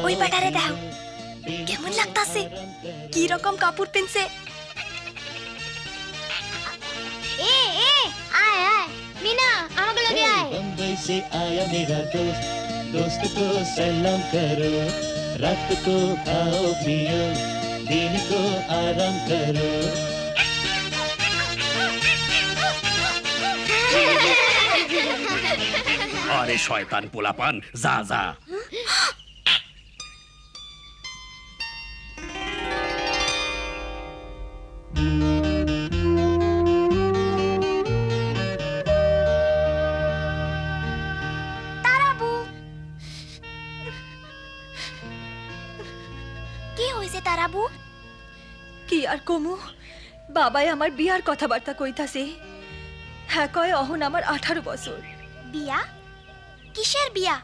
ওই বেটারে দাও কেমন লাগতাছে, কি রকম কাপড় পিনছে। ए ए आय आय मीना আমাকে লগে আয়। बम्बई से आया मेरा दोस्त, दोस्त को सलाम करो, रात को खाओ पियो, दिन को आराम करो। আরে শয়তান পোলাপান, যা যা। তারাবু কি হইছে তারাবু? কি আর কমু, বাবাই আমার বিয়ার কথাবার্তা কইতাছে। হ্যাঁ কয় অহন আমার 18 বছর। বিয়া? কিসের বিয়া?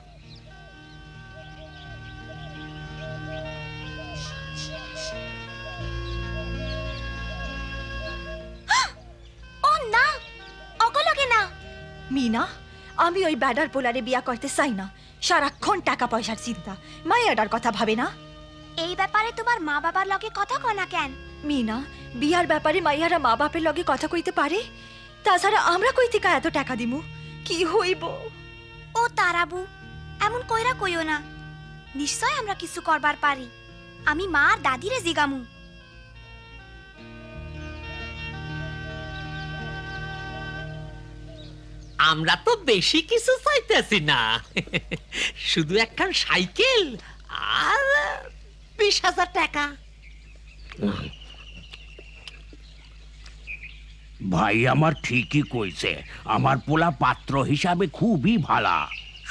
ও না, অগলগে না। মিনা, আমি ওই ব্যাডার পোলারে বিয়া করতে চাই না। সারাক্ষণ টাকা পয়সার চিন্তা, মায়ের কথা ভাবে না। এই ব্যাপারে তোমার মা বাবার লগে কথা কনা কেন? মিনা, বিয়ার ব্যাপারে মাইয়ারা মা বাপের লগে কথা কইতে পারে? তাছাড়া আমরা কই থেকে এত টাকা দিমু? কি হইব? ও তারাবু, এমন কইরা কইও না। নিশ্চয় আমরা কিছু করবার পারি। আমি মা আর দাদিরে জিগামু। আমরা তো বেশি কিছু চাইতেছি না, শুধু একখান সাইকেল আর 20,000 টাকা। ভাই আমার ঠিকই কইছে, আমার পোলা পাত্র হিসাবে খুবই ভালা।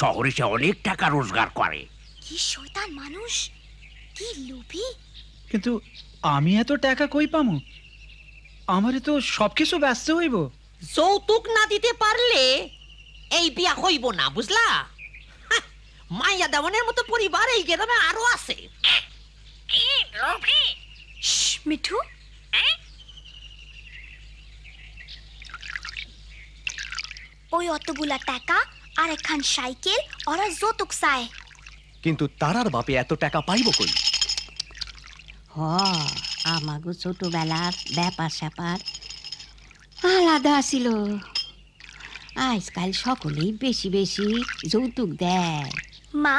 শহরে সে অনেক টাকা রোজগার করে। কি শয়তান মানুষ, কি লোভী। কিন্তু আমি এত টাকা কই পামু? আমারে তো সবকিছু ব্যস্ত হইব। যৌতুক না দিতে পারলে এই বিয়া হইব না, বুঝলা? হাহ, মাইয়া দেওয়ানের মতো পরিবার এই গ্রামে আরো আছে। কি লোভী! মিঠু, ওই অতগুলা টাকা আর একখান সাইকেল ওরা যৌতুক চায়। কিন্তু তারার বাপে এত টাকা পাইব কই? আমাগো ছোটবেলার ব্যাপার স্যাপার আলাদা ছিল। আজকাল সকলেই বেশি বেশি যৌতুক দেয়। মা,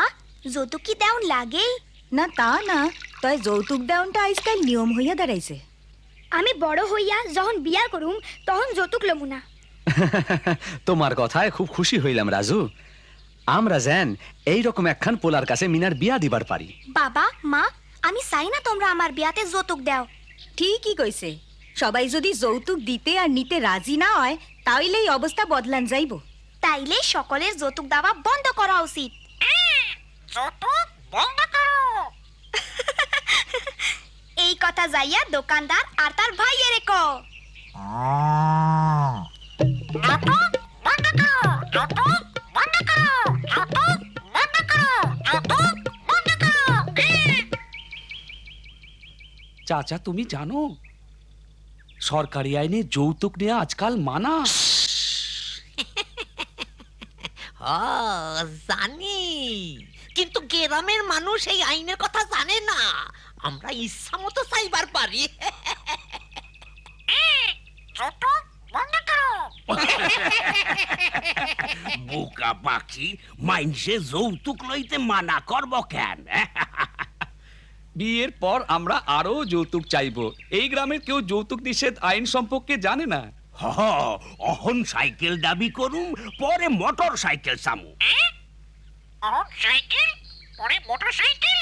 যৌতুক কি দেওন লাগেই? না তা না, তয় যৌতুক দেওয়ানটা আজকাল নিয়ম হইয়া দাঁড়াইছে। আমি বড় হইয়া যখন বিয়া করুম তখন যৌতুক লমু না। তোমার কথায় খুব খুশি হইলাম রাজু। আমরা যেন এইরকম একখান পোলার কাছে মিনার বিয়া দিবার পারি। বাবা মা, আমি চাই না তোমরা আমার বিয়াতে যৌতুক দাও। ঠিকই কইছে, সবাই যদি যৌতুক দিতে আর নিতে রাজি না হয় তাইলে এই অবস্থা বদলান যাইব। তাইলে সকলের যৌতুক দেওয়া বন্ধ করা উচিত। যৌতুক বন্ধ করো। এই কথা যাইয়া দোকানদার আর তার ভাইয়ের কো। যৌতুক বন্ধ করো, যৌতুক বন্ধ করো, যৌতুক বন্ধ করো, যৌতুক বন্ধ করো। চাচা তুমি জানো সরকারি আইনে যৌতুক নেওয়া আজকাল মানা। জানি, কিন্তু গ্রামের মানুষ এই আইনের কথা জানে না। আমরা ইচ্ছা মতো চাইবার পারি। বোকা পাখি, মাইনসে যৌতুক লইতে মানা করব কেন? বিয়ের পর আমরা আরো যৌতুক চাইবো। এই গ্রামের কেউ যৌতুক নিষেধ আইন সম্পর্কে জানে না। অহন সাইকেল দাবি করুম, পরে মোটর সাইকেল চামু। সাইকেল পরে মোটর সাইকেল?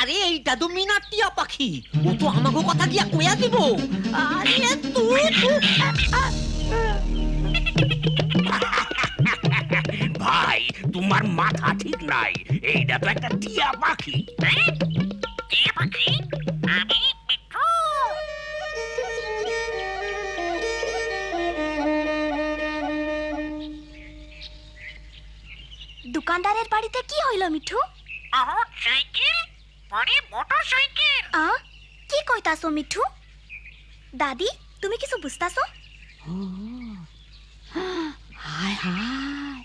আরে এইটা তো মিনার টিয়া পাখি, ও তো আমাকে কথা দিয়া কইয়া দিব। আরে তুই ভাই, তোমার মাথা ঠিক নাই। এইটা তো একটা টিয়া পাখি। টিয়া পাখি? আমি মিঠু। দোকানদারের বাড়িতে কি হইল মিঠু? সাইকেল পরে মোটর সাইকেল। কি কইতাছো মিঠু? দাদি, তুমি কিছু বুঝতাছো? হায় হায়,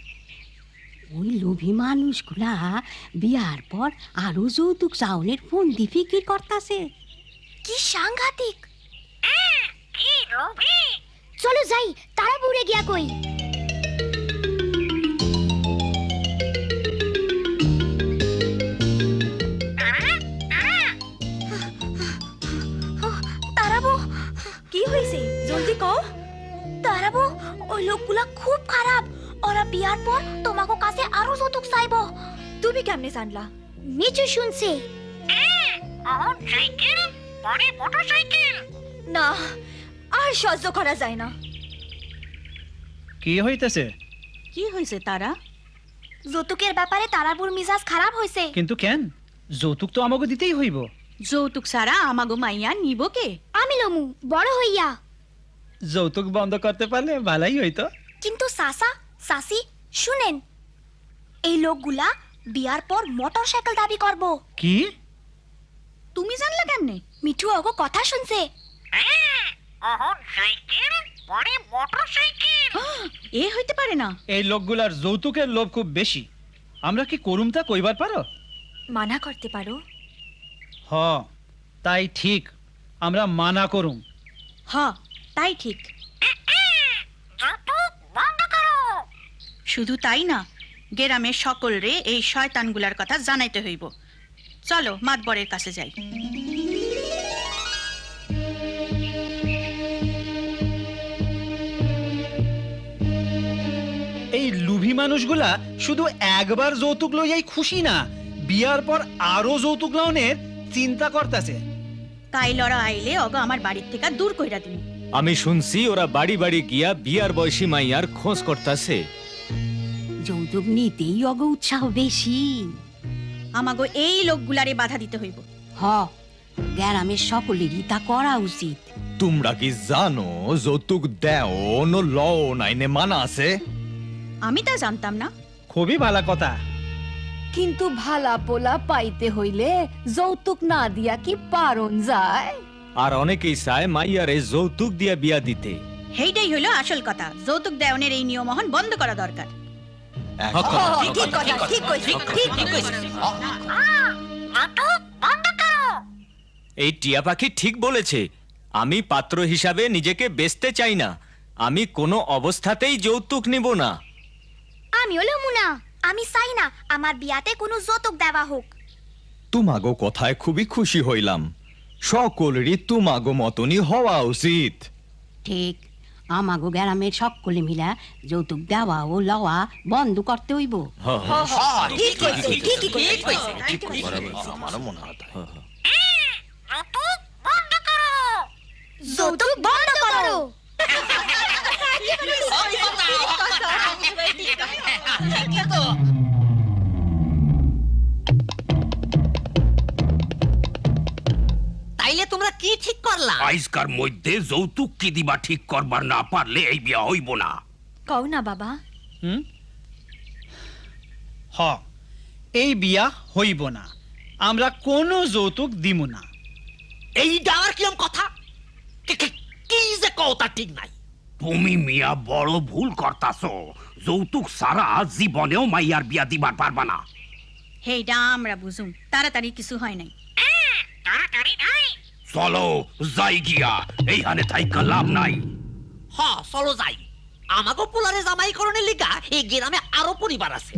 ওই লোভী মানুষগুলা বিয়ার পর আরো যৌতুক চাউলের ফন্দি ফিকির করতাছে। কি সাংঘাতিক! কি লোভী! চলো যাই, তারা বুড়ে গিয়া কই। তারাবো, কি হয়েছে জলদি কও। তারাবো, ওই লোকগুলা খুব খারাপ। ওরা বিয়ার পর তোমাকে কাছে আরো যৌতুক চাইবো। তুমি কেমনে জানলা? মিচু শুনছে। অহন সাইকেল, পরে মোটরসাইকেল। না, আর সহ্য করা যায় না। কি হইতেছে? কি হয়েছে তারা? যৌতুকের ব্যাপারে তারাবুর মিজাজ খারাপ হয়েছে। কিন্তু কেন? যৌতুক তো আমাকে দিতেই হইব। যৌতুক ছাড়া আমাগো মাইয়া নিব কে? আমি লমু বড় হইয়া। যৌতুক বন্ধ করতে পারলে ভালাই হইতো। কিন্তু সাসা সাসি শুনেন, এই লোকগুলা বিয়ার পর মোটরসাইকেল দাবি করব। কি? তুমি জানলা কেমনে? মিঠু ওগো কথা শুনছে। অহন সাইকেল, পরে মোটরসাইকেল। এ হইতে পারে না। এই লোকগুলার যৌতুকের লোভ খুব বেশি। আমরা কি করুম তা কইবার পারো? মানা করতে পারো। হ, তাই ঠিক, আমরা মানা করুম। হ, তাই ঠিক। যৌতুক বন্ধ করো। শুধু তাই না, গ্রামের সকল রে এই শয়তানগুলার কথা জানাইতে হইব। চলো মাতবরের কাছে যাই। এই লুভি মানুষগুলা শুধু একবার যৌতুক লইয়াই খুশি না, বিয়ার পর আরো যৌতুক লওনের চিন্তা করতেছে। তাই লড়া আইলে অগ আমার বাড়ির থেকে দূর কইরা দিন। আমি শুনছি ওরা বাড়ি বাড়ি গিয়া বিয়ার বয়সী মাইয়ার খোঁজ করতেছে। যৌতুক নিতেই অগ উৎসাহ বেশি। আমাগো এই লোকগুলারে বাধা দিতে হইব। হ, গ্রামের সকলেরই তা করা উচিত। তোমরা কি জানো যৌতুক দেও ন লও নাইনে মানা আছে? আমি তা জানতাম না। খুবই ভালো কথা। কিন্তু ভালা পোলা পাইতে হইলে যৌতুক না দিয়া কি পারন যায়? আর অনেকেই চায় মাইয়ারে যৌতুক দিয়া বিয়া দিতে। হেইটাই হইলো আসল কথা। যৌতুক দেওয়ানের এই নিয়মহন বন্ধ করা দরকার। ঠিক কথা, ঠিক কইছি, ঠিক কইছি। যৌতুক বন্ধ করো। এই টিয়া পাখি ঠিক বলেছে। আমি পাত্র হিসাবে নিজেকে বেচতে চাই না। আমি কোনো অবস্থাতেই যৌতুক নিব না। আমিও লমু না। আমি চাই না আমার বিয়াতে কোনো যৌতুক দেওয়া হোক। তোমাগো কথায় খুবই খুশি হইলাম। সকলেরই তোমাগো মতনই হওয়া উচিত। ঠিক, আমাগো গ্রামের সকলে মিলা যৌতুক দেওয়া ও লওয়া বন্ধ করতে হইব। ঠিক কইছি, ঠিকই কইছি। আমারও মনে হয় তাই। যৌতুক বন্ধ করো। যৌতুক বন্ধ করো। তাইলে তোমরা কি ঠিক করলা? আইজকার মধ্যে যৌতুক কি দিবা ঠিক করবার না পারলে এই বিয়া হইব না। কও না বাবা। হ, এই বিয়া হইব না। আমরা কোনো যৌতুক দিব না। এইটা আর কিরম কথা? কি যে কথা ঠিক নাই। তুমি মিয়া বড় ভুল করতাছো। যৌতুক সারা জীবনেও মাইয়ার বিয়া দিবার পারবা না। হেইটা আমরা বুঝুম। তাড়াতাড়ি কিছু হয় নাই। তাড়াতাড়ি নাই। চলো যাই গিয়া, এইখানে থাইকা লাভ নাই। হ, চলো যাই। আমাকে পোলারে জামাই করণের লিগা এই গ্রামে আরো পরিবার আছে।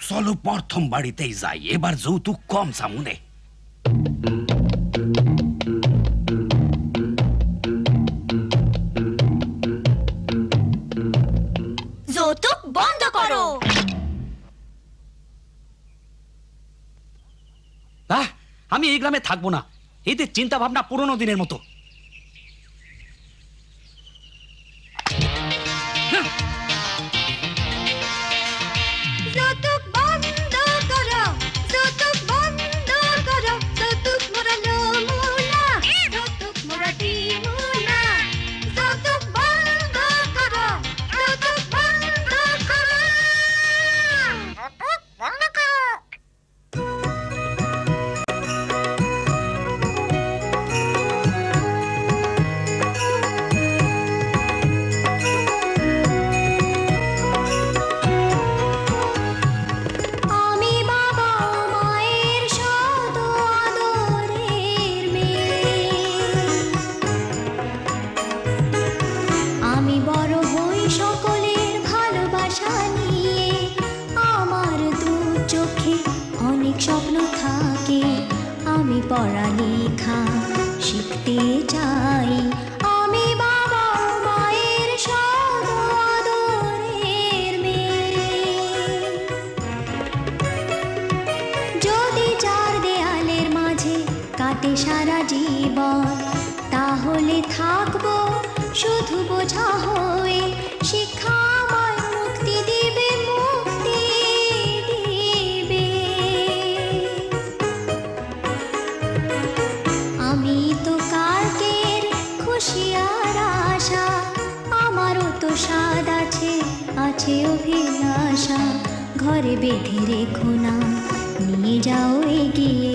চলো প্রথম বাড়িতেই যাই, এবার যৌতুক কম সামনে। যৌতুক বন্ধ করো। আমি এই গ্রামে থাকবো না। এদের চিন্তা ভাবনা পুরনো দিনের মতো। নেই, আমি বাবা মায়ের সদরের মেয়ে। যদি চার দেয়ালের মাঝে কাটে সারা জীবন, তাহলে থাকবো শুধু বোঝা হয়ে। শিক্ষা আমায় মুক্তি দিবে, মুক্তি দিবে। আমি তো কালকের খুশি আর আশা, আমারও তো স্বাদ আছে, আছে অভিলাষা। ঘরে বেঁধে রেখো না, নিয়ে যাও এগিয়ে